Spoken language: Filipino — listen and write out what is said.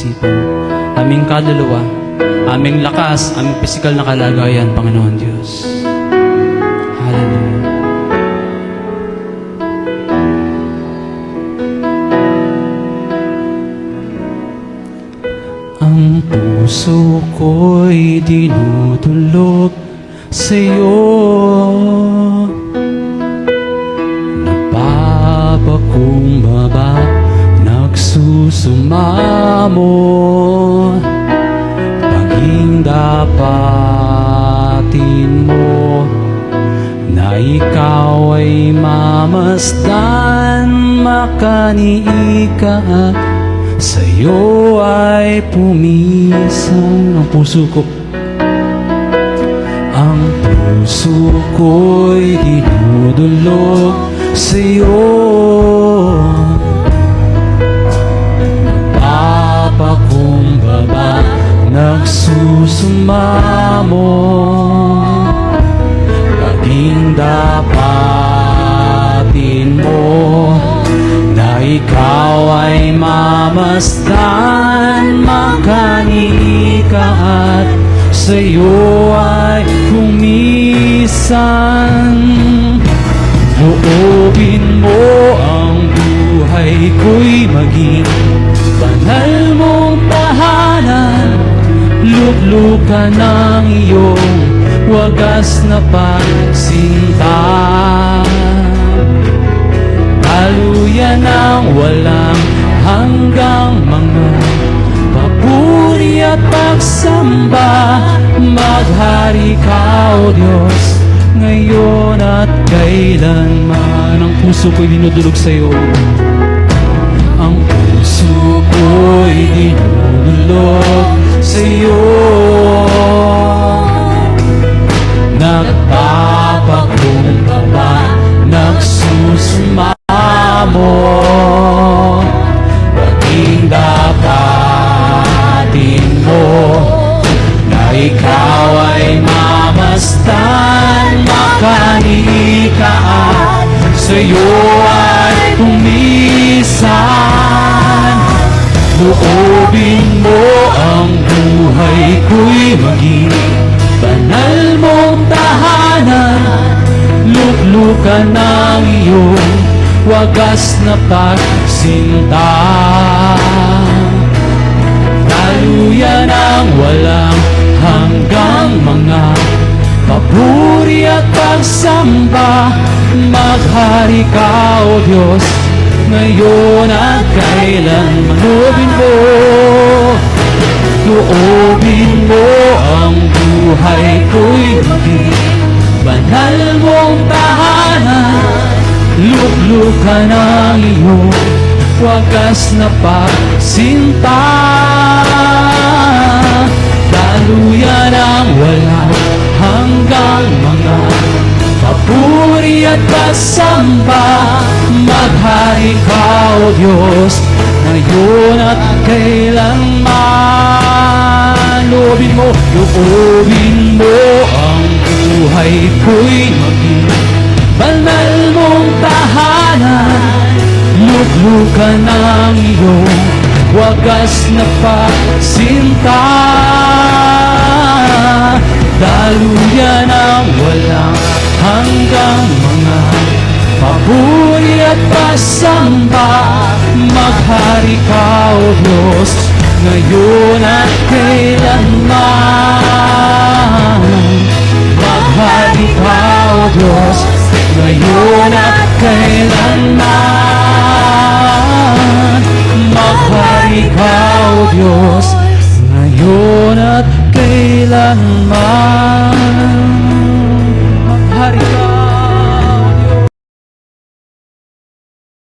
isipan, aming kaluluwa, aming lakas, aming pisikal na kalagayan, Panginoon Diyos. Hallelujah. Ang puso ko'y dinudulog sa'yo, nagpapakumbaba, nagsusumamo, paging dapatin mo na ikaw ay mamasdan, makaniika at sa'yo ay pumisan. Ang puso ko, ang puso ko'y dinudulog sa'yo, nagpapakumbaba, nagsusumamo, paging dapatin mo na ikaw ay mamasdan, makaniika at sa'yo ay kumisan. Loobin mo ang buhay ko'y maging banal mong tahanan, luklukan ng iyong wagas na pagsinta, daluyan ng walang hanggang mga papuri at pagsamba. Maghari ka, O Diyos, ngayon at kailanman. Ang puso ko'y dinudulog sa'yo, ang puso ko'y dinudulog sa'yo, nagpapakumbaba, nagsusumamo, paging dapatin mo na ikaw ay mamasdan, makaniika at sa'yo ay pumisan. Loobin mo ang buhay ko'y maging banal mong tahanan, luklukan ng iyong wagas na pagsinta, daluyan ng walang hanggang mga papuri at pagsamba. Maghari ka, O Diyos, ngayon at kailanman. Loobin mo, loobin mo ang buhay ko'y maging banal mong tahanan, luklukan ng iyong wagas na pagsinta, daluyan ng walang hanggang mga papuri at pasamba. Maghari ka, O Diyos, ngayon at kailanman. Loobin mo, loobin mo ang buhay ko'y maging banal mong tahanan, luklukan ng iyong wagas na pagsinta, daluyan ng walang hanggang mga papuri at pasamba. Maghari ka, O Diyos, ngayon at kailanman. Maghari ka, O Diyos, ngayon at kailanman. Maghari ka, O Diyos, ngayon at kailanman. Maghari ka,